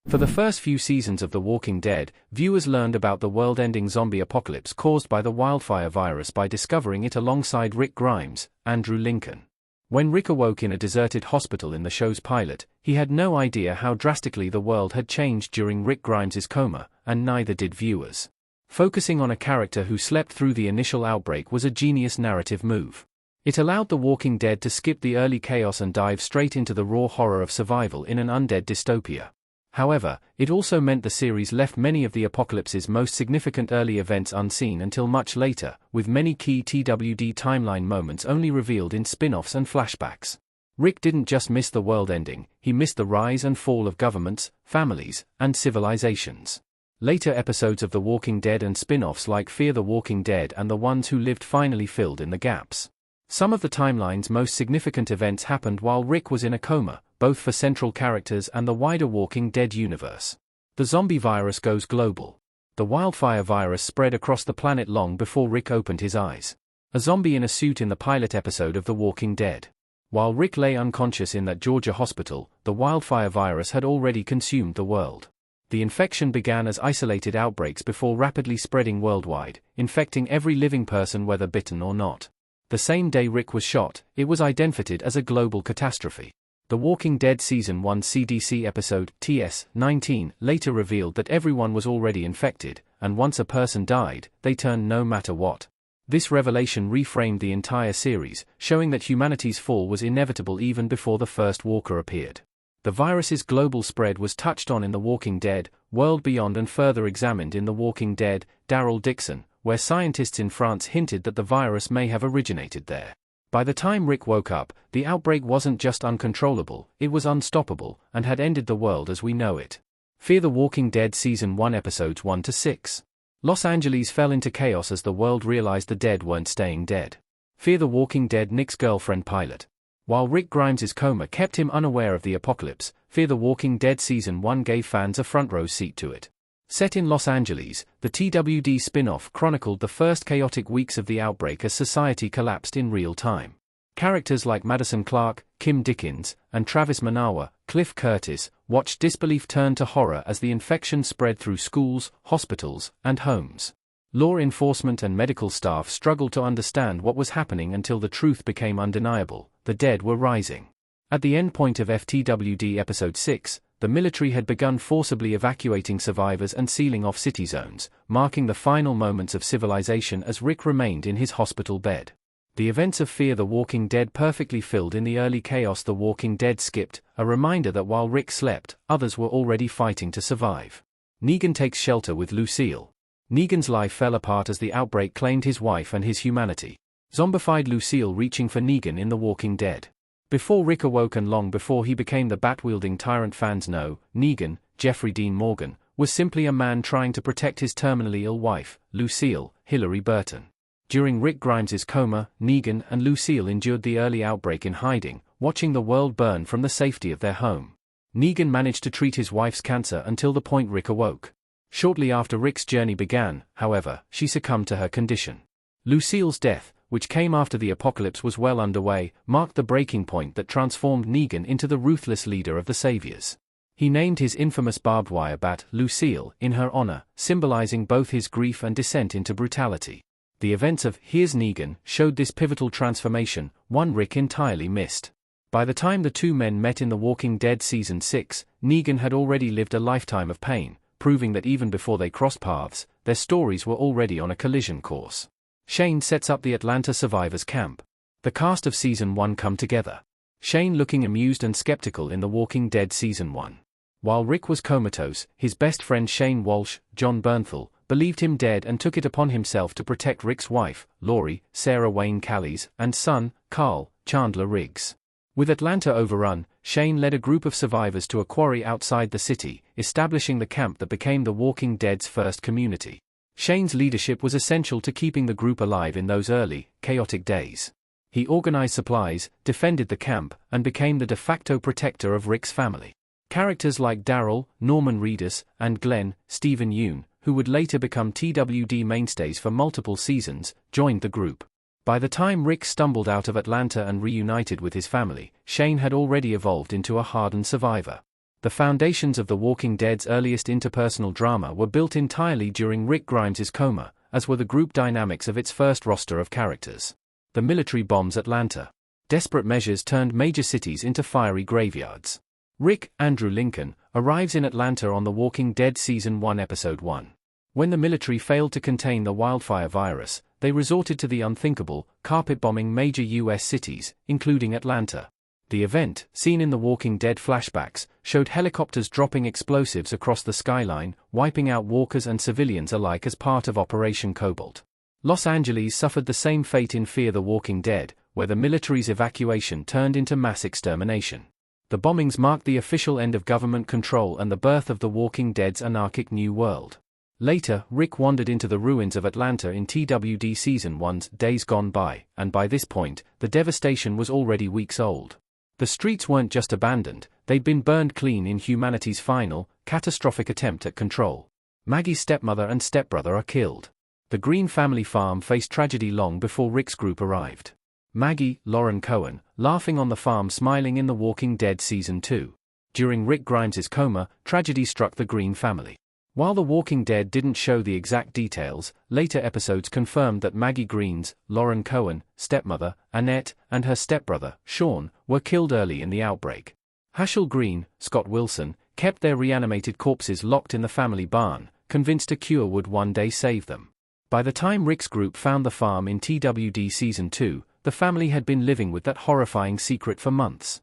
For the first few seasons of The Walking Dead, viewers learned about the world-ending zombie apocalypse caused by the wildfire virus by discovering it alongside Rick Grimes, Andrew Lincoln. When Rick awoke in a deserted hospital in the show's pilot, he had no idea how drastically the world had changed during Rick Grimes's coma, and neither did viewers. Focusing on a character who slept through the initial outbreak was a genius narrative move. It allowed The Walking Dead to skip the early chaos and dive straight into the raw horror of survival in an undead dystopia. However, it also meant the series left many of the apocalypse's most significant early events unseen until much later, with many key TWD timeline moments only revealed in spin-offs and flashbacks. Rick didn't just miss the world ending, he missed the rise and fall of governments, families, and civilizations. Later episodes of The Walking Dead and spin-offs like Fear the Walking Dead and The Ones Who Lived finally filled in the gaps. Some of the timeline's most significant events happened while Rick was in a coma, both for central characters and the wider Walking Dead universe. The zombie virus goes global. The wildfire virus spread across the planet long before Rick opened his eyes. A zombie in a suit in the pilot episode of The Walking Dead. While Rick lay unconscious in that Georgia hospital, the wildfire virus had already consumed the world. The infection began as isolated outbreaks before rapidly spreading worldwide, infecting every living person whether bitten or not. The same day Rick was shot, it was identified as a global catastrophe. The Walking Dead Season 1 CDC episode, TS-19, later revealed that everyone was already infected, and once a person died, they turned no matter what. This revelation reframed the entire series, showing that humanity's fall was inevitable even before the first walker appeared. The virus's global spread was touched on in The Walking Dead, World Beyond and further examined in The Walking Dead, Daryl Dixon, where scientists in France hinted that the virus may have originated there. By the time Rick woke up, the outbreak wasn't just uncontrollable, it was unstoppable, and had ended the world as we know it. Fear the Walking Dead Season 1 Episodes 1-6. Los Angeles fell into chaos as the world realized the dead weren't staying dead. Fear the Walking Dead Nick's girlfriend pilot. While Rick Grimes's coma kept him unaware of the apocalypse, Fear the Walking Dead Season 1 gave fans a front-row seat to it. Set in Los Angeles, the TWD spin-off chronicled the first chaotic weeks of the outbreak as society collapsed in real time. Characters like Madison Clark, Kim Dickens, and Travis Manawa, Cliff Curtis, watched disbelief turn to horror as the infection spread through schools, hospitals, and homes. Law enforcement and medical staff struggled to understand what was happening until the truth became undeniable: the dead were rising. At the endpoint of FTWD Episode 6, the military had begun forcibly evacuating survivors and sealing off city zones, marking the final moments of civilization as Rick remained in his hospital bed. The events of Fear the Walking Dead perfectly filled in the early chaos The Walking Dead skipped, a reminder that while Rick slept, others were already fighting to survive. Negan takes shelter with Lucille. Negan's life fell apart as the outbreak claimed his wife and his humanity. Zombified Lucille reaching for Negan in The Walking Dead. Before Rick awoke and long before he became the bat-wielding tyrant fans know, Negan, Jeffrey Dean Morgan, was simply a man trying to protect his terminally ill wife, Lucille, Hillary Burton. During Rick Grimes's coma, Negan and Lucille endured the early outbreak in hiding, watching the world burn from the safety of their home. Negan managed to treat his wife's cancer until the point Rick awoke. Shortly after Rick's journey began, however, she succumbed to her condition. Lucille's death, which came after the apocalypse was well underway, marked the breaking point that transformed Negan into the ruthless leader of the Saviors. He named his infamous barbed wire bat Lucille in her honor, symbolizing both his grief and descent into brutality. The events of Here's Negan showed this pivotal transformation, one Rick entirely missed. By the time the two men met in The Walking Dead Season 6, Negan had already lived a lifetime of pain, proving that even before they crossed paths, their stories were already on a collision course. Shane sets up the Atlanta survivors camp. The cast of Season 1 come together. Shane looking amused and skeptical in The Walking Dead Season 1. While Rick was comatose, his best friend Shane Walsh, John Bernthal, believed him dead and took it upon himself to protect Rick's wife, Lori, Sarah Wayne Callies, and son, Carl, Chandler Riggs. With Atlanta overrun, Shane led a group of survivors to a quarry outside the city, establishing the camp that became The Walking Dead's first community. Shane's leadership was essential to keeping the group alive in those early, chaotic days. He organized supplies, defended the camp, and became the de facto protector of Rick's family. Characters like Daryl, Norman Reedus, and Glenn, Stephen Yeun, who would later become TWD mainstays for multiple seasons, joined the group. By the time Rick stumbled out of Atlanta and reunited with his family, Shane had already evolved into a hardened survivor. The foundations of The Walking Dead's earliest interpersonal drama were built entirely during Rick Grimes' Coma, as were the group dynamics of its first roster of characters. The military bombs Atlanta. Desperate measures turned major cities into fiery graveyards. Rick, Andrew Lincoln, arrives in Atlanta on The Walking Dead Season 1 Episode 1. When the military failed to contain the wildfire virus, they resorted to the unthinkable, carpet-bombing major U.S. cities, including Atlanta. The event, seen in The Walking Dead flashbacks, showed helicopters dropping explosives across the skyline, wiping out walkers and civilians alike as part of Operation Cobalt. Los Angeles suffered the same fate in Fear the Walking Dead, where the military's evacuation turned into mass extermination. The bombings marked the official end of government control and the birth of The Walking Dead's anarchic new world. Later, Rick wandered into the ruins of Atlanta in TWD Season 1's Days Gone By, and by this point, the devastation was already weeks old. The streets weren't just abandoned, they'd been burned clean in humanity's final, catastrophic attempt at control. Maggie's stepmother and stepbrother are killed. The Green family farm faced tragedy long before Rick's group arrived. Maggie, Lauren Cohen, laughing on the farm smiling in The Walking Dead Season 2. During Rick Grimes' Coma, tragedy struck the Green family. While The Walking Dead didn't show the exact details, later episodes confirmed that Maggie Green's, Lauren Cohen, stepmother, Annette, and her stepbrother, Sean, were killed early in the outbreak. Herschel Green, Scott Wilson, kept their reanimated corpses locked in the family barn, convinced a cure would one day save them. By the time Rick's group found the farm in TWD Season 2, the family had been living with that horrifying secret for months.